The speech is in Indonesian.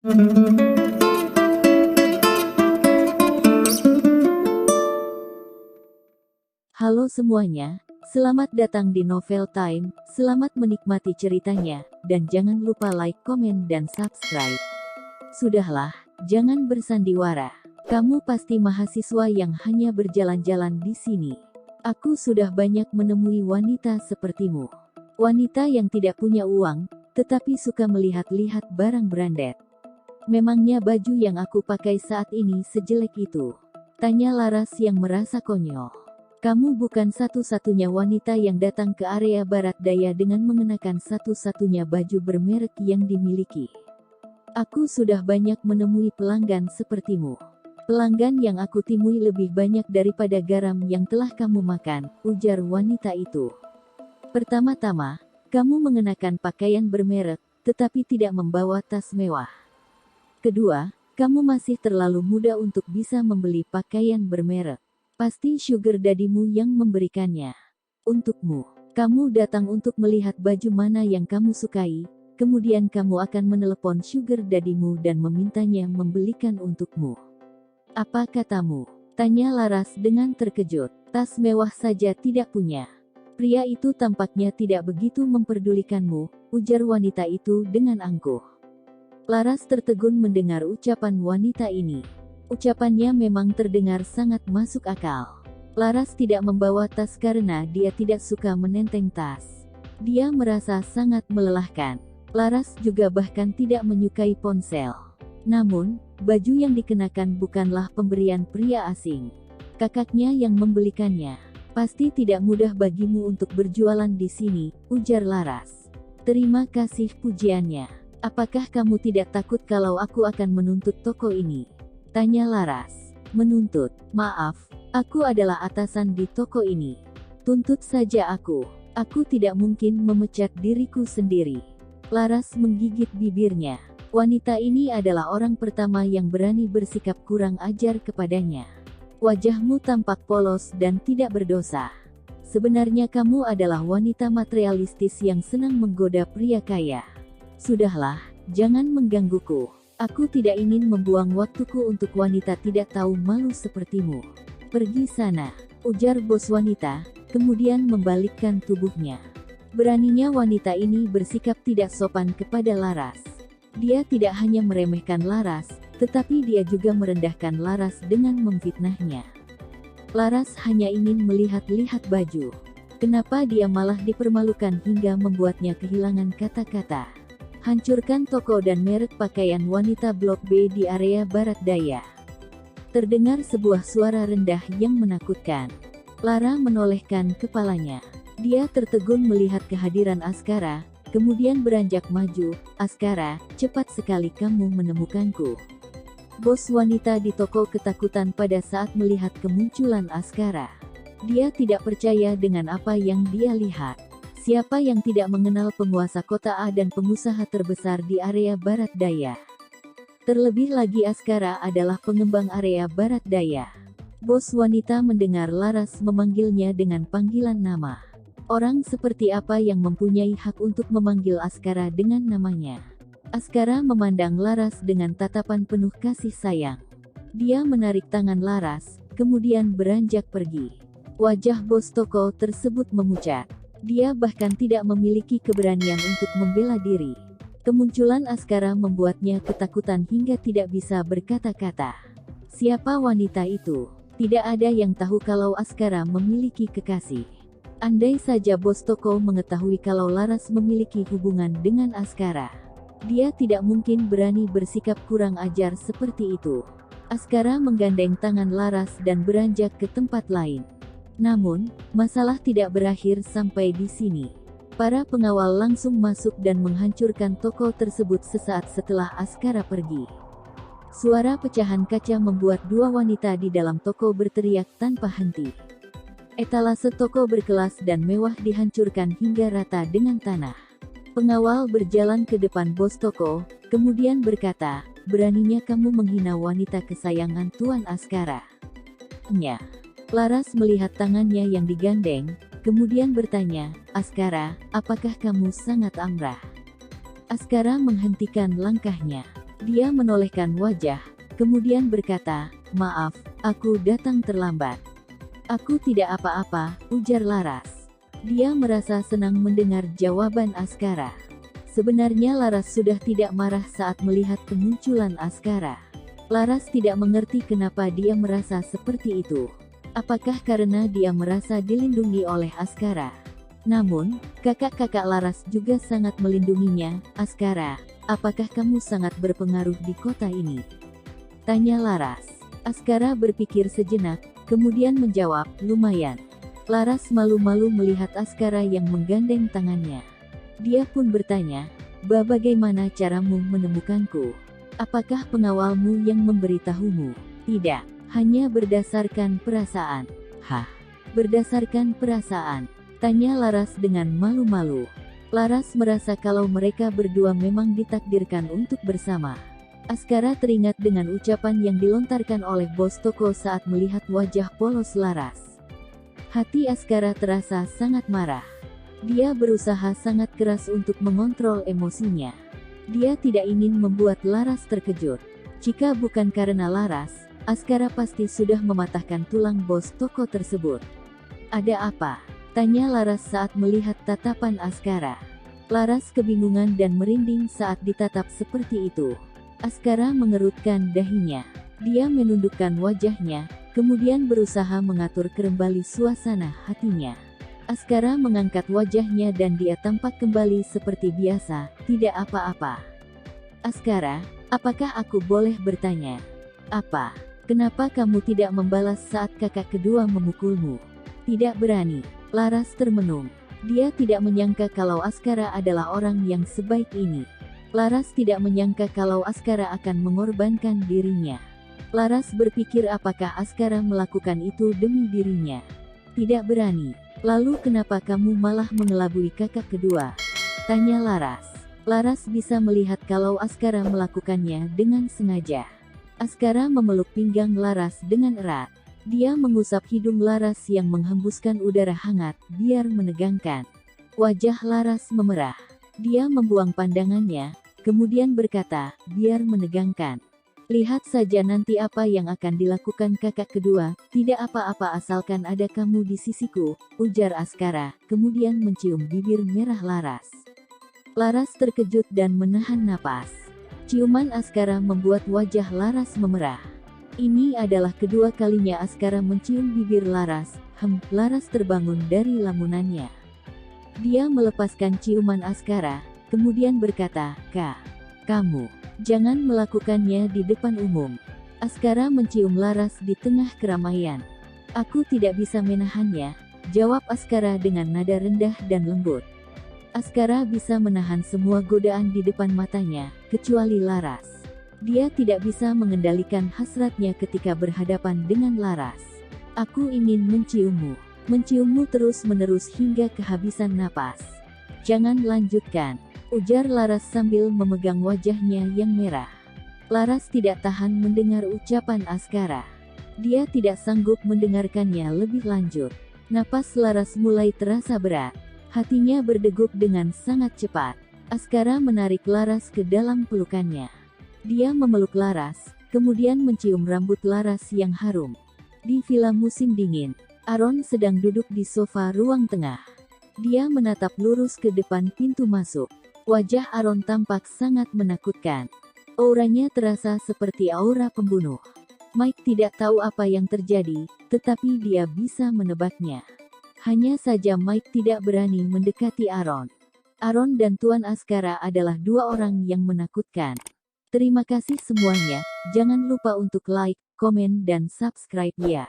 Halo semuanya, selamat datang di Novel Time, selamat menikmati ceritanya, dan jangan lupa like, komen, dan subscribe. Sudahlah, jangan bersandiwara. Kamu pasti mahasiswa yang hanya berjalan-jalan di sini. Aku sudah banyak menemui wanita sepertimu. Wanita yang tidak punya uang, tetapi suka melihat-lihat barang branded. Memangnya baju yang aku pakai saat ini sejelek itu? Tanya Laras yang merasa konyol. Kamu bukan satu-satunya wanita yang datang ke area barat daya dengan mengenakan satu-satunya baju bermerek yang dimiliki. Aku sudah banyak menemui pelanggan sepertimu. Pelanggan yang aku temui lebih banyak daripada garam yang telah kamu makan, ujar wanita itu. Pertama-tama, kamu mengenakan pakaian bermerek, tetapi tidak membawa tas mewah. Kedua, kamu masih terlalu muda untuk bisa membeli pakaian bermerek. Pasti sugar daddy-mu yang memberikannya. Untukmu, kamu datang untuk melihat baju mana yang kamu sukai, kemudian kamu akan menelepon sugar daddy-mu dan memintanya membelikan untukmu. Apa katamu? Tanya Laras dengan terkejut. Tas mewah saja tidak punya. Pria itu tampaknya tidak begitu memperdulikanmu, ujar wanita itu dengan angkuh. Laras tertegun mendengar ucapan wanita ini. Ucapannya memang terdengar sangat masuk akal. Laras tidak membawa tas karena dia tidak suka menenteng tas. Dia merasa sangat melelahkan. Laras juga bahkan tidak menyukai ponsel. Namun, baju yang dikenakan bukanlah pemberian pria asing. Kakaknya yang membelikannya. Pasti tidak mudah bagimu untuk berjualan di sini, ujar Laras. Terima kasih pujiannya. Apakah kamu tidak takut kalau aku akan menuntut toko ini? Tanya Laras. Menuntut? Maaf, aku adalah atasan di toko ini. Tuntut saja aku. Aku tidak mungkin memecat diriku sendiri. Laras menggigit bibirnya. Wanita ini adalah orang pertama yang berani bersikap kurang ajar kepadanya. Wajahmu tampak polos dan tidak berdosa. Sebenarnya kamu adalah wanita materialistis yang senang menggoda pria kaya. Sudahlah, jangan menggangguku. Aku tidak ingin membuang waktuku untuk wanita tidak tahu malu sepertimu. Pergi sana, ujar bos wanita, kemudian membalikkan tubuhnya. Beraninya wanita ini bersikap tidak sopan kepada Laras. Dia tidak hanya meremehkan Laras, tetapi dia juga merendahkan Laras dengan memfitnahnya. Laras hanya ingin melihat-lihat baju. Kenapa dia malah dipermalukan hingga membuatnya kehilangan kata-kata? Hancurkan toko dan merek pakaian wanita Blok B di area barat daya. Terdengar sebuah suara rendah yang menakutkan. Lara menolehkan kepalanya. Dia tertegun melihat kehadiran Askara, kemudian beranjak maju. Askara, cepat sekali kamu menemukanku. Bos wanita di toko ketakutan pada saat melihat kemunculan Askara. Dia tidak percaya dengan apa yang dia lihat. Siapa yang tidak mengenal penguasa kota A dan pengusaha terbesar di area barat daya? Terlebih lagi Askara adalah pengembang area barat daya. Bos wanita mendengar Laras memanggilnya dengan panggilan nama. Orang seperti apa yang mempunyai hak untuk memanggil Askara dengan namanya? Askara memandang Laras dengan tatapan penuh kasih sayang. Dia menarik tangan Laras, kemudian beranjak pergi. Wajah bos toko tersebut memucat. Dia bahkan tidak memiliki keberanian untuk membela diri. Kemunculan Askara membuatnya ketakutan hingga tidak bisa berkata-kata. Siapa wanita itu? Tidak ada yang tahu kalau Askara memiliki kekasih. Andai saja bos toko mengetahui kalau Laras memiliki hubungan dengan Askara, dia tidak mungkin berani bersikap kurang ajar seperti itu. Askara menggandeng tangan Laras dan beranjak ke tempat lain. Namun, masalah tidak berakhir sampai di sini. Para pengawal langsung masuk dan menghancurkan toko tersebut sesaat setelah Askara pergi. Suara pecahan kaca membuat dua wanita di dalam toko berteriak tanpa henti. Etalase toko berkelas dan mewah dihancurkan hingga rata dengan tanah. Pengawal berjalan ke depan bos toko, kemudian berkata, "Beraninya kamu menghina wanita kesayangan Tuan Askara." Nya. Laras melihat tangannya yang digandeng, kemudian bertanya, "Askara, apakah kamu sangat amrah?" Askara menghentikan langkahnya. Dia menolehkan wajah, kemudian berkata, "Maaf, aku datang terlambat." "Aku tidak apa-apa," ujar Laras. Dia merasa senang mendengar jawaban Askara. Sebenarnya Laras sudah tidak marah saat melihat kemunculan Askara. Laras tidak mengerti kenapa dia merasa seperti itu. Apakah karena dia merasa dilindungi oleh Askara? Namun, kakak-kakak Laras juga sangat melindunginya. "Askara, apakah kamu sangat berpengaruh di kota ini?" tanya Laras. Askara berpikir sejenak, kemudian menjawab, "Lumayan." Laras malu-malu melihat Askara yang menggandeng tangannya. Dia pun bertanya, Bagaimana caramu menemukanku? Apakah pengawalmu yang memberitahumu?" "Tidak, hanya berdasarkan perasaan." "Hah? Berdasarkan perasaan?" tanya Laras dengan malu-malu. Laras merasa kalau mereka berdua memang ditakdirkan untuk bersama. Askara teringat dengan ucapan yang dilontarkan oleh bos toko saat melihat wajah polos Laras. Hati Askara terasa sangat marah. Dia berusaha sangat keras untuk mengontrol emosinya. Dia tidak ingin membuat Laras terkejut. Jika bukan karena Laras, Askara pasti sudah mematahkan tulang bos toko tersebut. "Ada apa?" tanya Laras saat melihat tatapan Askara. Laras kebingungan dan merinding saat ditatap seperti itu. Askara mengerutkan dahinya. Dia menundukkan wajahnya, kemudian berusaha mengatur kembali suasana hatinya. Askara mengangkat wajahnya dan dia tampak kembali seperti biasa, "Tidak apa-apa." "Askara, apakah aku boleh bertanya?" "Apa? Kenapa kamu tidak membalas saat kakak kedua memukulmu?" "Tidak berani." Laras termenung. Dia tidak menyangka kalau Askara adalah orang yang sebaik ini. Laras tidak menyangka kalau Askara akan mengorbankan dirinya. Laras berpikir apakah Askara melakukan itu demi dirinya. "Tidak berani." "Lalu kenapa kamu malah mengelabui kakak kedua?" tanya Laras. Laras bisa melihat kalau Askara melakukannya dengan sengaja. Askara memeluk pinggang Laras dengan erat. Dia mengusap hidung Laras yang menghembuskan udara hangat, biar menegangkan. Wajah Laras memerah. Dia membuang pandangannya, kemudian berkata, "Biar menegangkan. Lihat saja nanti apa yang akan dilakukan kakak kedua, tidak apa-apa asalkan ada kamu di sisiku," ujar Askara, kemudian mencium bibir merah Laras. Laras terkejut dan menahan napas. Ciuman Askara membuat wajah Laras memerah. Ini adalah kedua kalinya Askara mencium bibir Laras. Laras terbangun dari lamunannya. Dia melepaskan ciuman Askara, kemudian berkata, "Kak, kamu jangan melakukannya di depan umum." Askara mencium Laras di tengah keramaian. "Aku tidak bisa menahannya," jawab Askara dengan nada rendah dan lembut. Askara bisa menahan semua godaan di depan matanya, kecuali Laras. Dia tidak bisa mengendalikan hasratnya ketika berhadapan dengan Laras. "Aku ingin menciummu. Menciummu terus-menerus hingga kehabisan napas." "Jangan lanjutkan," ujar Laras sambil memegang wajahnya yang merah. Laras tidak tahan mendengar ucapan Askara. Dia tidak sanggup mendengarkannya lebih lanjut. Napas Laras mulai terasa berat. Hatinya berdegup dengan sangat cepat. Askara menarik Laras ke dalam pelukannya. Dia memeluk Laras, kemudian mencium rambut Laras yang harum. Di villa musim dingin, Aaron sedang duduk di sofa ruang tengah. Dia menatap lurus ke depan pintu masuk. Wajah Aaron tampak sangat menakutkan. Auranya terasa seperti aura pembunuh. Mike tidak tahu apa yang terjadi, tetapi dia bisa menebaknya. Hanya saja Mike tidak berani mendekati Aaron. Aaron dan Tuan Askara adalah dua orang yang menakutkan. Terima kasih semuanya, jangan lupa untuk like, komen dan subscribe ya.